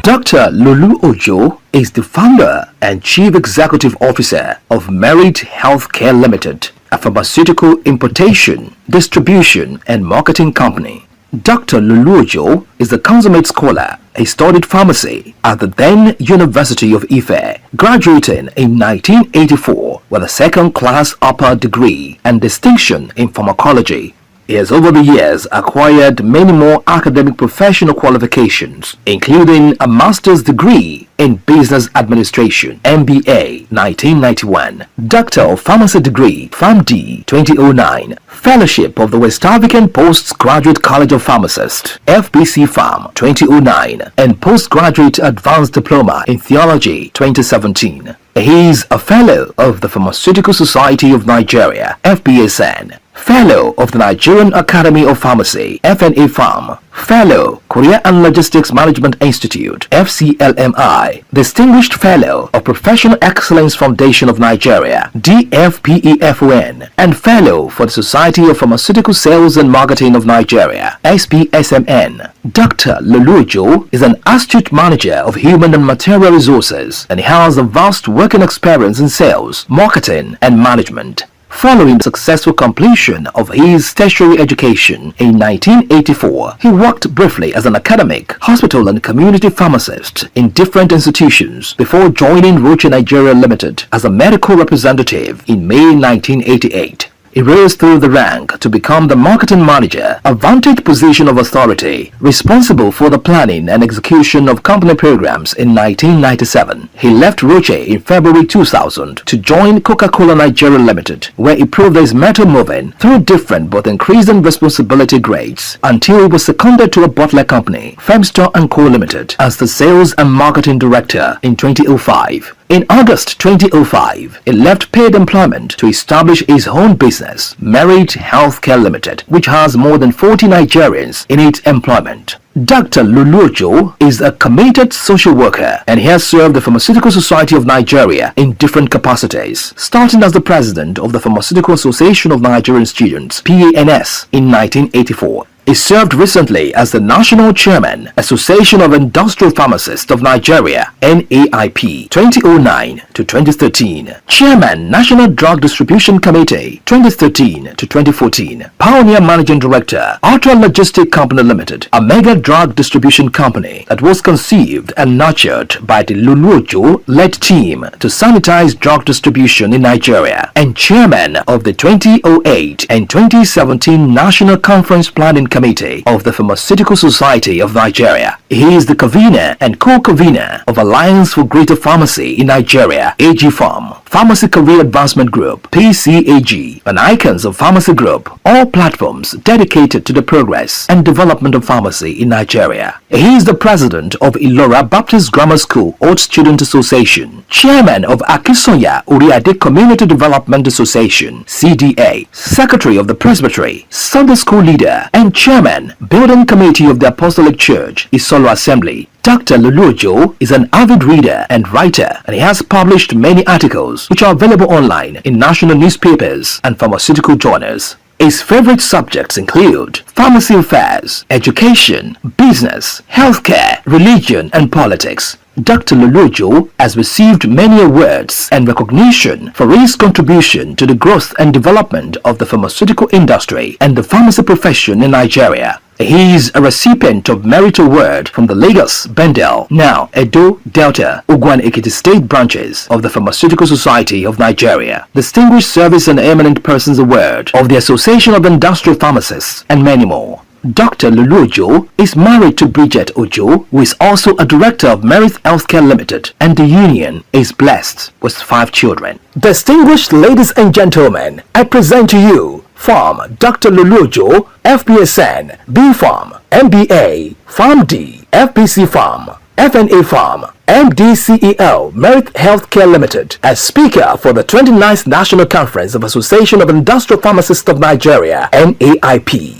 Dr. Lolu Ojo is the founder and chief executive officer of Merit Healthcare Limited, a pharmaceutical importation, distribution and marketing company. Dr. Lolu Ojo is a consummate scholar. He studied pharmacy at the then University of Ife, graduating in 1984 with a second-class upper degree and distinction in pharmacology. He has over the years acquired many more academic professional qualifications, including a master's degree in Business Administration, MBA, 1991, Doctor of Pharmacy degree, PharmD, 2009, Fellowship of the West African Postgraduate College of Pharmacists, FBC Pharm, 2009, and Postgraduate Advanced Diploma in Theology, 2017. He is a Fellow of the Pharmaceutical Society of Nigeria, FPSN, Fellow of the Nigerian Academy of Pharmacy, FNA Pharm, Fellow, Korea and Logistics Management Institute, FCLMI, Distinguished Fellow of Professional Excellence Foundation of Nigeria, DFPEFON, and Fellow for the Society of Pharmaceutical Sales and Marketing of Nigeria, SPSMN. Dr. Lolu Ojo is an astute manager of human and material resources, and he has a vast working experience in sales, marketing, and management. Following the successful completion of his tertiary education in 1984, he worked briefly as an academic, hospital and community pharmacist in different institutions before joining Roche Nigeria Limited as a medical representative in May 1988. He rose through the rank to become the marketing manager, a vantage position of authority, responsible for the planning and execution of company programs in 1997. He left Roche in February 2000 to join Coca-Cola Nigeria Limited, where he proved his mettle moving through different but increasing responsibility grades until he was seconded to a bottler company, Femstar & Co. Limited, as the sales and marketing director in 2005. In August 2005, he left paid employment to establish his own business, Merit Healthcare Limited, which has more than 40 Nigerians in its employment. Dr. Lolu Ojo is a committed social worker, and he has served the Pharmaceutical Society of Nigeria in different capacities, starting as the president of the Pharmaceutical Association of Nigerian Students, PANS, in 1984. He served recently as the National Chairman, Association of Industrial Pharmacists of Nigeria, NAIP, 2009 to 2013, Chairman, National Drug Distribution Committee, 2013 to 2014, Pioneer Managing Director, Ultra Logistic Company Limited, a mega drug distribution company that was conceived and nurtured by the Lolu Ojo-led team to sanitize drug distribution in Nigeria, and Chairman of the 2008 and 2017 National Conference Planning Committee of the Pharmaceutical Society of Nigeria. He is the convener and co-convener of Alliance for Greater Pharmacy in Nigeria, AG Pharm, Pharmacy Career Advancement Group, PCAG, and Icons of Pharmacy Group, all platforms dedicated to the progress and development of pharmacy in Nigeria. He is the president of Ilora Baptist Grammar School Old Student Association, chairman of Akisoya Uriade Community Development Association, CDA, secretary of the Presbytery, Sunday School leader, and chairman, Building Committee of the Apostolic Church, Isolo Assembly. Dr. Lolu Ojo is an avid reader and writer, and he has published many articles which are available online in national newspapers and pharmaceutical journals. His favorite subjects include pharmacy affairs, education, business, healthcare, religion, and politics. Dr. Lolu Ojo has received many awards and recognition for his contribution to the growth and development of the pharmaceutical industry and the pharmacy profession in Nigeria. He is a recipient of Merit Award from the Lagos, Bendel, now Edo, Delta, Ugwan Ekiti State branches of the Pharmaceutical Society of Nigeria, Distinguished Service and Eminent Persons Award of the Association of Industrial Pharmacists, and many more. Dr. Lolu Ojo is married to Bridget Ojo, who is also a director of Merit Healthcare Limited, and the union is blessed with 5 children. Distinguished ladies and gentlemen, I present to you Pharm Dr. Lolu Ojo, FPSN, B Pharm, MBA, PharmD, FPC Pharm, FNA Pharm, MDCEL, Merit Healthcare Limited, as speaker for the 29th National Conference of Association of Industrial Pharmacists of Nigeria, NAIP.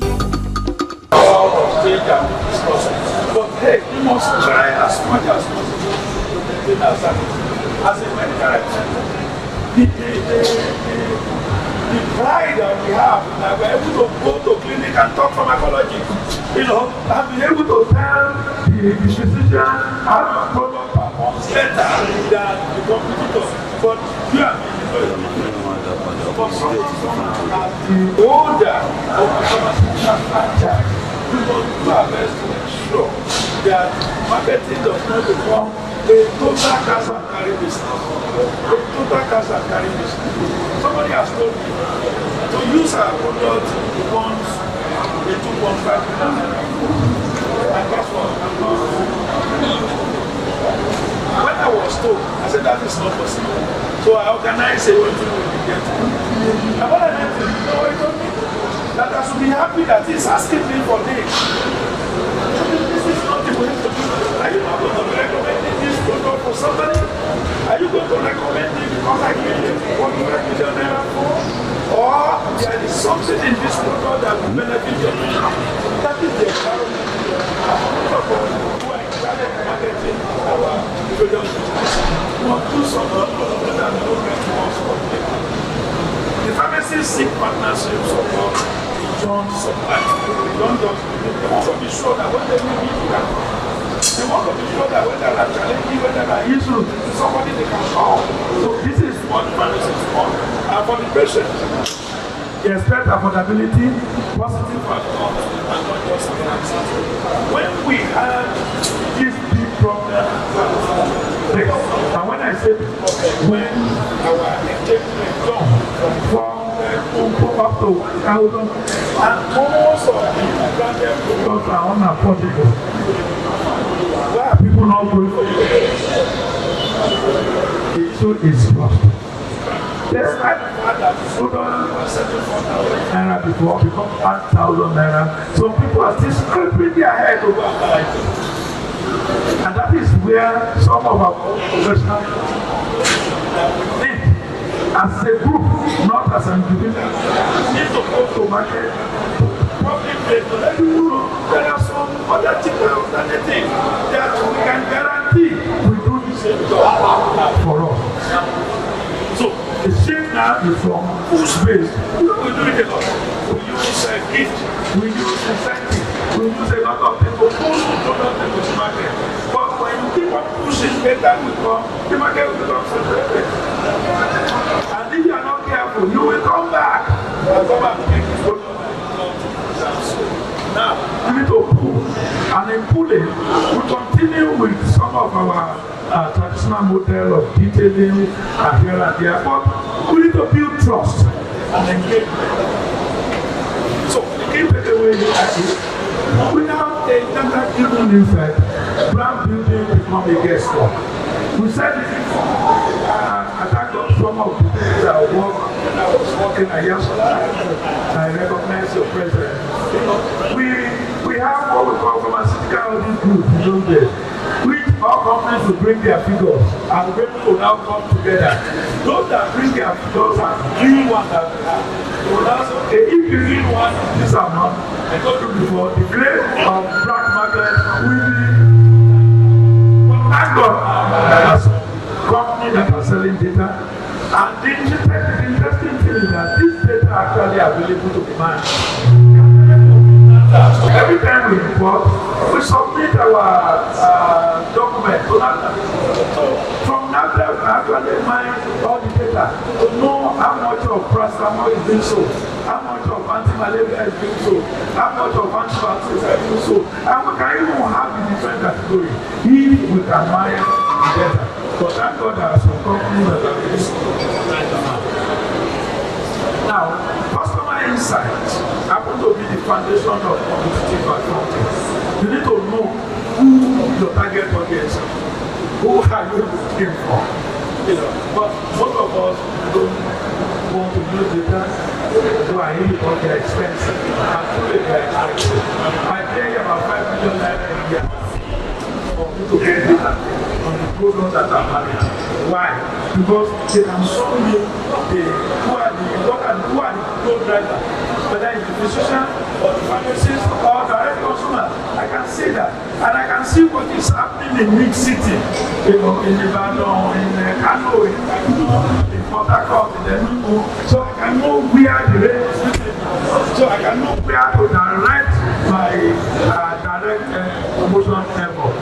But hey, you must try as much as possible. As a medical the pride that we have that we're able to go to clinic and talk pharmacology, and be able to tell the physician how your product performs better than the competitors. But for someone as the older of the pharmaceutical franchise, we must do our best to ensure that marketing does not become a total cash and carry business. A total cash and carry business. Somebody has told me to use our product once a 2.5 million. And guess what? When I was told, I said that is not possible. So I organized a way to get it. And when I met him, you know what he told me? That I should be happy that he's asking me for this. This is not the way to do it. Are you not going to be recommending this product for somebody? Are you going to recommend it because I gave you 1 million naira for? Or there is something in this product that will benefit your mission? That is the environment. Who are in charge of marketing our product. We want to do something that we don't get more from people. The pharmacists seek partnership support beyond supply. They don't just they want to be sure that when they need it, they want to be sure that when there are challenges, when there are issues, somebody they can call. So this is what pharmacists want. And for the patient, they expect affordability, positive outcomes, and not just finances. When we have this big problem, and when I say big problem, when our engagement done from up to 1,000, and most of the branded products are unaffordable. Why are people not going for it? The issue is cost. Despite the fact that students were selling 4,000 naira before become 1,000 naira, some people are still scraping their head over it. And that is where some of our professionals need, as a group, not as an individual, need to go to market, public place, to let you know there are some other cheaper alternatives that we can guarantee will do the same job for us. So the shift now is from push based. We do it a lot. We use gift, we use incentive, we use a lot of things to push the product into the market. But when you keep on pushing, better will come, the market will become saturated. And if you are not careful, you will come back and come back to make this product. Now, we need to pull, and in pulling, we continue with some of our traditional model of detailing here and there, but we need to build trust and engagement. So, the key takeaway is without a data-driven insight, brand building becomes a guesswork. We said it before. I thank God some of the things that I was working at yesterday. I recognize your presence. You know, we have what we call pharmaceutical audit group in those days, which all companies will bring their figures and we're able to now come together. Those that bring their figures and green one that we have, they will now say, okay, if you green one this amount, I told you before, the grade of black market will be. Thank God, there's companies that are selling data, and the interesting thing is that this data actually available to demand. Every time we report, we submit our document to NAIP. So from NAIP, we actually mine all the data to know how much of paracetamol is being sold, how much of anti-malaria is being sold, how much of antibiotics are being sold, and we can even have the different categories if we can mine the data. But thank God there are some companies that are doing so. Now, customer insights happen to be the foundation of competitive advantage. You need to know who your target audience is, who are you looking for. But most of us don't want to use data, so I hear because they're expensive. And truly they're expensive. I pay about 5 million naira a year for me to get data on the programs that are managed. Why? Because they can show me who are the road driver, whether it's the physician or the pharmacist or the direct consumer. I can see that, and I can see what is happening in big city, in Ibadan, in Kano, in Port Harcourt. So I can know where to direct my direct promotion effort.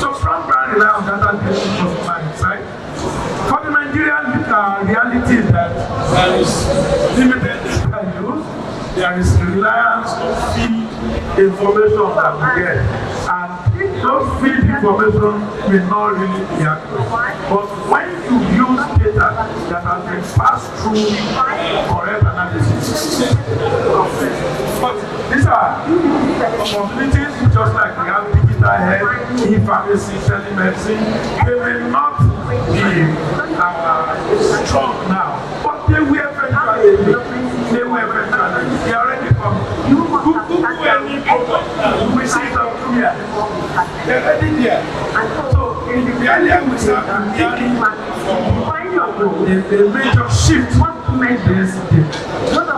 So strong brand rely on data driven of my side. For the Nigerian reality is that there is limited data use, there is reliance on feed information that we get, and those feed information may not really be accurate. But when you use data that has been passed through correct analysis, but these are opportunities just like we have digital health, e-pharmacy, telemedicine. They may not be strong now, but they will eventually. They already come. You Google any product now, we see it up here. They're already there. So in the earlier we start hearing the major shift made this.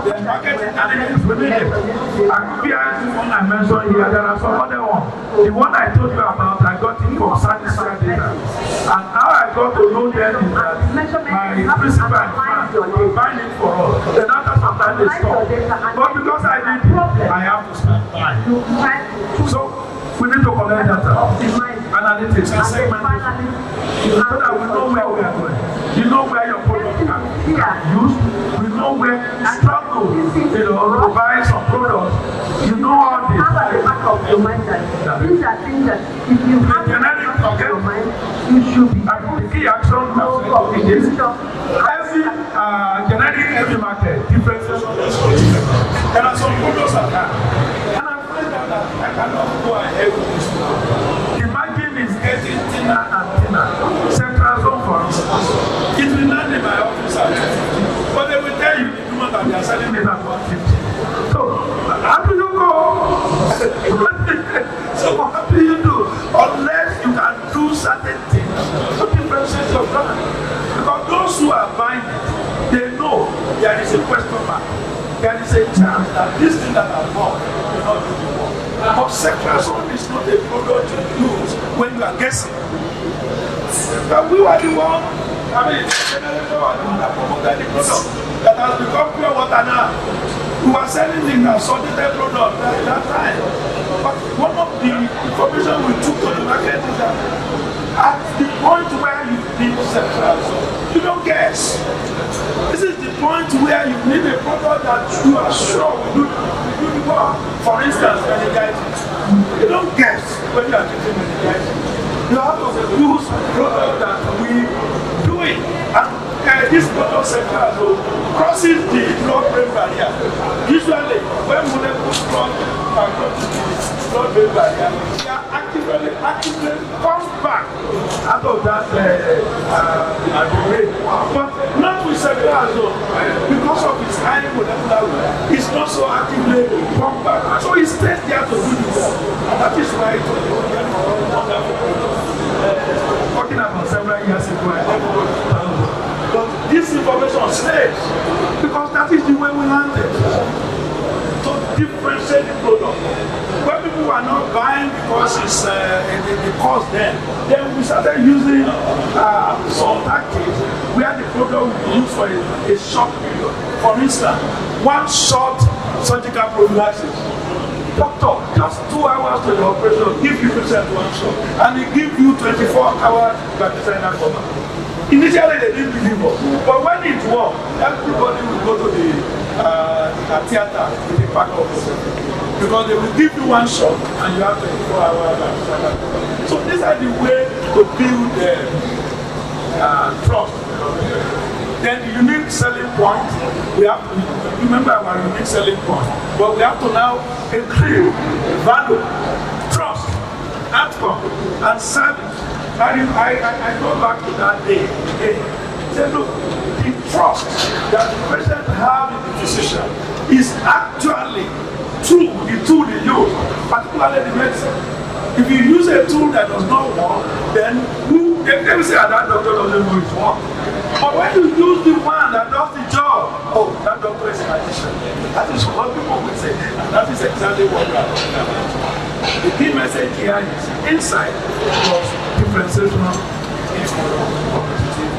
The market intelligence within it. I could be the one I mentioned here. There are some other ones. The one I told you about, I got it from Satisfy Data. And how I got to know them is that my principal was buying it for us. The data sometimes is stopped. But because I did it, I have to start buying. So we need to collect data, analytics, and segmentation, so that we know where we are going. You know where your product can be used. We know where you struggle, to buy some products. You know all this. Have at the back of your mind that these are things that if you have at the back of your mind, you should be. The key action is every generic every market differences. There are some products that are. I cannot go ahead with this one. The margin is getting thinner and thinner. Central zone, for instance, it will land in my office at 250. But they will tell you the woman that they are selling it at 150. So, how do you go? So, what do you do? Unless you can do certain things to differentiate your brand. Because those who are buying it, they know there is a question mark. There is a chance that this thing that I bought will not do the work. But Secrazone is not a product you use when you are guessing. But we were the one, the one that promoted the product that has become pure water now. We were selling the consolidated product at that time. But one of the information we took to the market is that at the point where you need Secrazone, you don't guess. This is the point where you need a product that you are sure will do the work. For instance, meningitis. You don't guess when you are treating meningitis. You have to use product that we do it. And this product Secrazone crosses the blood-brain barrier. Usually, when molecules cross the blood-brain barrier, they are actively comes back out of that brain. But not with Secrazone, because of its high molecular weight, it's not so actively pumped back. So it stays there to do the work. And that is why it was wonderful. Talking about several years ago, but this information stays because that is the way we landed. To differentiate the product. When people are not buying because it's the cost then we started using some tactics where the product will be used for a short period. For instance, one short surgical prophylaxis. Doctor, just 2 hours to the operation, give you patient one shot, and they give you 24 hours bactericidal cover. Initially, they didn't believe us, but when it worked, everybody will go to the theater with the back of because they will give you one shot and you have 24 hours bactericidal cover. So these are the way to build trust. Then the unique selling point, we have to remember our unique selling point, but we have to now include value, trust, outcome, and service. I go back to that day. Say, look, the trust that the patient have in the physician is actually through the tool they use, particularly the medicine. If you use a tool that does not work, then they will say that doctor doesn't know it's work. But when you use the one that does the job, oh, that doctor is a magician. That is what people will say. And that is exactly what we are talking about. The key message here is insight plus differentiation is competitive.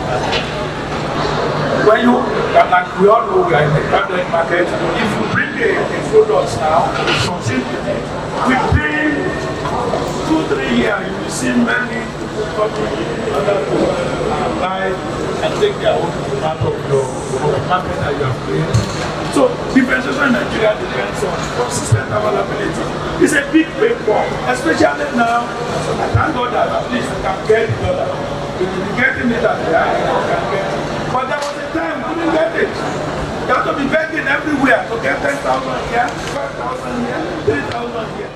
When you, like we all know, we are in the private market, if you bring a product now, succeed with it. Within 2-3 years, you will see many companies other people buy and take their own part of your market that you have created. So differentiation in Nigeria depends on consistent availability. It's a big paper, especially now. I thank God that at least you can get the dollar. You will be getting it at the high end, you can get it. But there was a time we didn't get it. You have to be begging everywhere to get 10,000 here, 5,000 here, 3,000 here.